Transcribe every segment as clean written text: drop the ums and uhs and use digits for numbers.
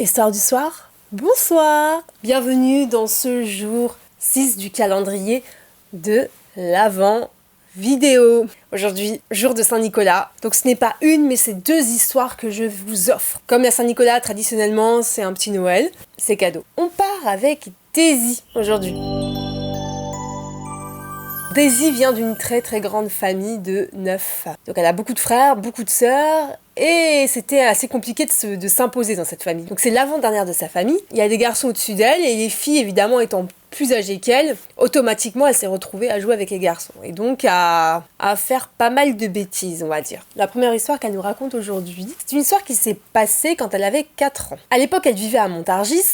Histoire du soir, bonsoir. Bienvenue dans ce jour 6 du calendrier de l'Avent vidéo. Aujourd'hui, jour de Saint-Nicolas. Donc ce n'est pas une, mais c'est deux histoires que je vous offre. Comme la Saint-Nicolas, traditionnellement, c'est un petit Noël. C'est cadeau. On part avec Daisy aujourd'hui. Daisy vient d'une très très grande famille de 9. Donc elle a beaucoup de frères, beaucoup de sœurs, et c'était assez compliqué de s'imposer dans cette famille. Donc c'est l'avant-dernière de sa famille. Il y a des garçons au-dessus d'elle, et les filles évidemment étant plus âgées qu'elle, automatiquement elle s'est retrouvée à jouer avec les garçons. Et donc à faire pas mal de bêtises, on va dire. La première histoire qu'elle nous raconte aujourd'hui, c'est une histoire qui s'est passée quand elle avait 4 ans. À l'époque, elle vivait à Montargis,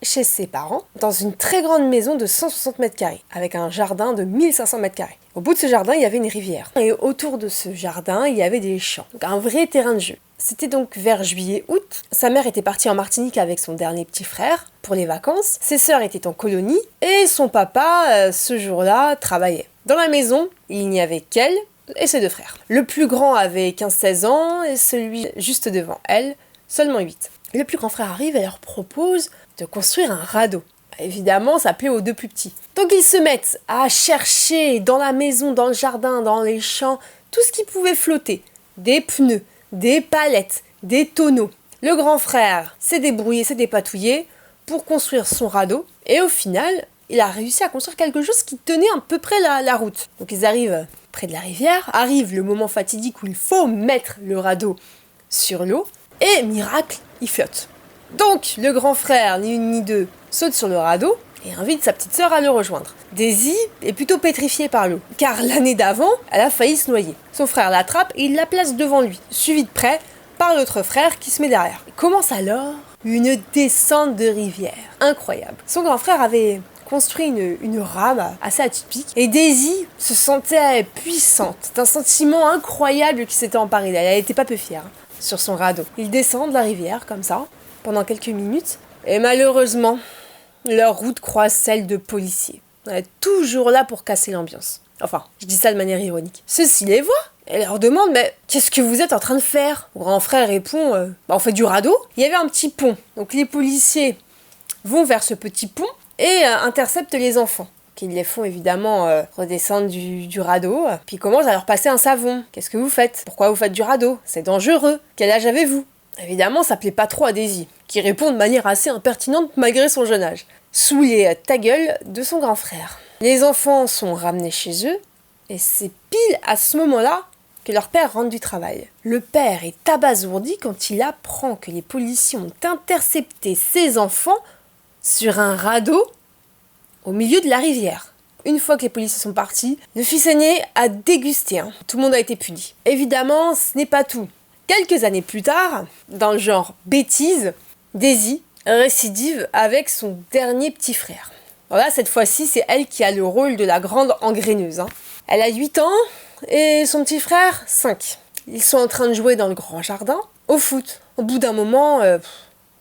chez ses parents, dans une très grande maison de 160 mètres carrés, avec un jardin de 1500 mètres carrés. Au bout de ce jardin, il y avait une rivière. Et autour de ce jardin, il y avait des champs. Donc un vrai terrain de jeu. C'était donc vers juillet-août. Sa mère était partie en Martinique avec son dernier petit frère pour les vacances. Ses sœurs étaient en colonie. Et son papa, ce jour-là, travaillait. Dans la maison, il n'y avait qu'elle et ses 2 frères. Le plus grand avait 15-16 ans et celui juste devant elle, seulement 8. Le plus grand frère arrive et leur propose de construire un radeau. Évidemment, ça plaît aux 2 plus petits. Donc ils se mettent à chercher dans la maison, dans le jardin, dans les champs, tout ce qui pouvait flotter. Des pneus, des palettes, des tonneaux. Le grand frère s'est débrouillé, s'est dépatouillé pour construire son radeau. Et au final, il a réussi à construire quelque chose qui tenait à peu près la route. Donc ils arrivent près de la rivière, arrive le moment fatidique où il faut mettre le radeau sur l'eau. Et miracle, il flotte. Donc, le grand frère, ni une ni deux, saute sur le radeau et invite sa petite sœur à le rejoindre. Daisy est plutôt pétrifiée par l'eau, car l'année d'avant, elle a failli se noyer. Son frère l'attrape et il la place devant lui, suivi de près par l'autre frère qui se met derrière. Commence alors une descente de rivière. Incroyable. Son grand frère avait construit une rame assez atypique et Daisy se sentait puissante. C'est un sentiment incroyable qui s'était emparé d'elle. Elle n'était pas peu fière sur son radeau. Ils descendent la rivière comme ça, pendant quelques minutes, et malheureusement, leur route croise celle de policiers. Elle est toujours là pour casser l'ambiance. Enfin, je dis ça de manière ironique. Ceux-ci les voient et leur demandent « Mais qu'est-ce que vous êtes en train de faire ?» Mon grand frère répond « On fait du radeau. » Il y avait un petit pont, donc les policiers vont vers ce petit pont et interceptent les enfants, qui les font évidemment redescendre du radeau, puis commencent à leur passer un savon. « Qu'est-ce que vous faites ? Pourquoi vous faites du radeau ? C'est dangereux. Quel âge avez-vous ?» Évidemment, ça plaît pas trop à Daisy, qui répond de manière assez impertinente malgré son jeune âge, sous les ta gueule de son grand frère. Les enfants sont ramenés chez eux, et c'est pile à ce moment-là que leur père rentre du travail. Le père est abasourdi quand il apprend que les policiers ont intercepté ses enfants sur un radeau au milieu de la rivière. Une fois que les policiers sont partis, le fils aîné a dégusté. Tout le monde a été puni. Évidemment, ce n'est pas tout. Quelques années plus tard, dans le genre bêtise, Daisy récidive avec son dernier petit frère. Voilà, cette fois-ci, c'est elle qui a le rôle de la grande engraineuse. Elle a 8 ans et son petit frère, 5. Ils sont en train de jouer dans le grand jardin, au foot. Au bout d'un moment,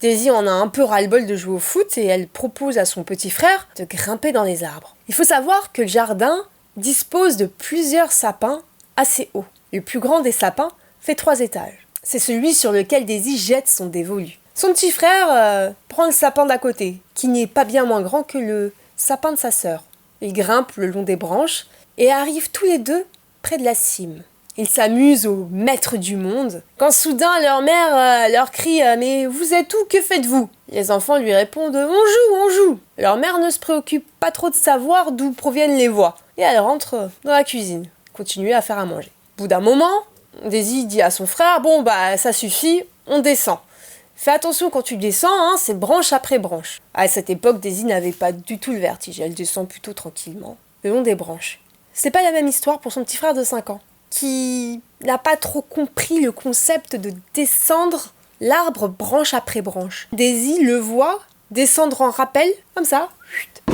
Daisy en a un peu ras-le-bol de jouer au foot et elle propose à son petit frère de grimper dans les arbres. Il faut savoir que le jardin dispose de plusieurs sapins assez hauts. Le plus grand des sapins fait 3 étages. C'est celui sur lequel Daisy jette son dévolu. Son petit frère prend le sapin d'à côté, qui n'est pas bien moins grand que le sapin de sa sœur. Ils grimpent le long des branches et arrivent tous les deux près de la cime. Ils s'amusent au maître du monde, quand soudain leur mère leur crie « Mais vous êtes où ? Que faites-vous » Les enfants lui répondent « On joue !» Leur mère ne se préoccupe pas trop de savoir d'où proviennent les voix. Et elle rentre dans la cuisine, continuer à faire à manger. Au bout d'un moment, Daisy dit à son frère « Bon, ça suffit, on descend. Fais attention quand tu descends, c'est branche après branche. » À cette époque, Daisy n'avait pas du tout le vertige, elle descend plutôt tranquillement, le long des branches. C'est pas la même histoire pour son petit frère de 5 ans, qui n'a pas trop compris le concept de descendre l'arbre branche après branche. Daisy le voit descendre en rappel, comme ça,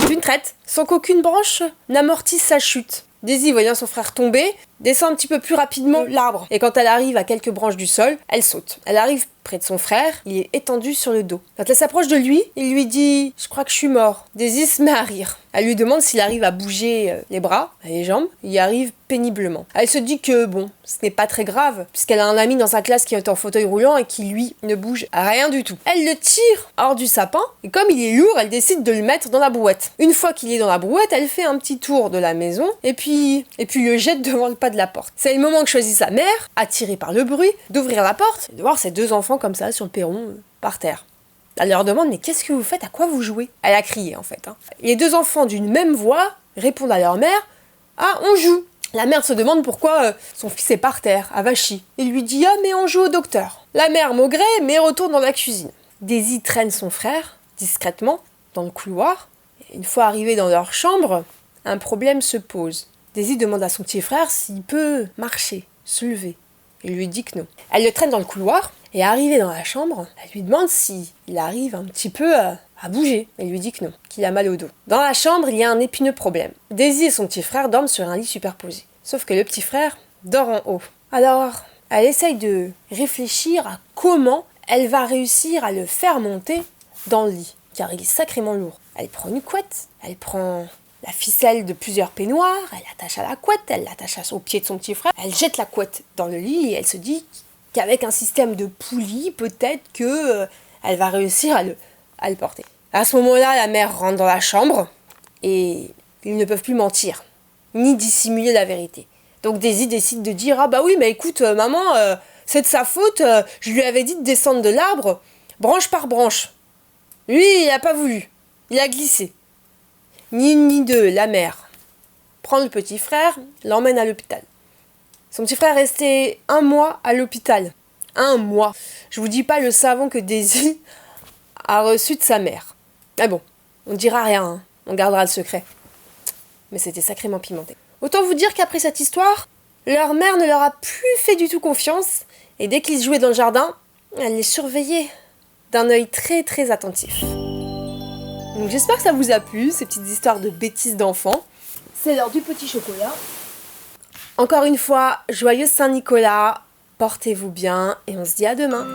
d'une traite, sans qu'aucune branche n'amortisse sa chute. Daisy, voyant son frère tomber, descend un petit peu plus rapidement l'arbre. Et quand elle arrive à quelques branches du sol, elle saute. Elle arrive près de son frère, il est étendu sur le dos. Quand elle s'approche de lui, il lui dit « Je crois que je suis mort ». Daisy se met à rire. Elle lui demande s'il arrive à bouger les bras, les jambes. Il y arrive péniblement. Elle se dit que bon, ce n'est pas très grave, puisqu'elle a un ami dans sa classe qui est en fauteuil roulant et qui lui ne bouge rien du tout. Elle le tire hors du sapin et comme il est lourd, elle décide de le mettre dans la brouette. Une fois qu'il est dans la brouette, elle fait un petit tour de la maison et puis le jette devant le pas de la porte. C'est le moment que choisit sa mère, attirée par le bruit, d'ouvrir la porte et de voir ses deux enfants comme ça sur le perron par terre. Elle leur demande « Mais qu'est-ce que vous faites? À quoi vous jouez ?» Elle a crié en fait. Les deux enfants d'une même voix répondent à leur mère « Ah, on joue !» La mère se demande pourquoi son fils est par terre, avachi. Il lui dit « Ah, mais on joue au docteur !» La mère maugrée, mais retourne dans la cuisine. Daisy traîne son frère, discrètement, dans le couloir. Et une fois arrivés dans leur chambre, un problème se pose. Daisy demande à son petit frère s'il peut marcher, se lever. Il lui dit que non. Elle le traîne dans le couloir, et arrivée dans la chambre, elle lui demande s'il arrive un petit peu à bouger. Elle lui dit que non, qu'il a mal au dos. Dans la chambre, il y a un épineux problème. Daisy et son petit frère dorment sur un lit superposé. Sauf que le petit frère dort en haut. Alors, elle essaye de réfléchir à comment elle va réussir à le faire monter dans le lit, car il est sacrément lourd. Elle prend une couette, elle prend la ficelle de plusieurs peignoirs, elle l'attache à la couette, elle l'attache au pied de son petit frère, elle jette la couette dans le lit et elle se dit qu'avec un système de poulies, peut-être que elle va réussir à le porter. À ce moment-là, la mère rentre dans la chambre et ils ne peuvent plus mentir, ni dissimuler la vérité. Donc Daisy décide de dire « Ah bah oui, mais écoute, maman, c'est de sa faute, je lui avais dit de descendre de l'arbre, branche par branche. Lui, il n'a pas voulu, il a glissé. » Ni une ni deux, la mère prend le petit frère, l'emmène à l'hôpital. Son petit frère est resté 1 mois à l'hôpital. 1 mois. Je vous dis pas le savon que Daisy a reçu de sa mère. Mais bon, on dira rien, on gardera le secret. Mais c'était sacrément pimenté. Autant vous dire qu'après cette histoire, leur mère ne leur a plus fait du tout confiance, et dès qu'ils jouaient dans le jardin, elle les surveillait d'un œil très très attentif. Donc j'espère que ça vous a plu, ces petites histoires de bêtises d'enfants. C'est l'heure du petit chocolat. Encore une fois, joyeux Saint-Nicolas, portez-vous bien et on se dit à demain.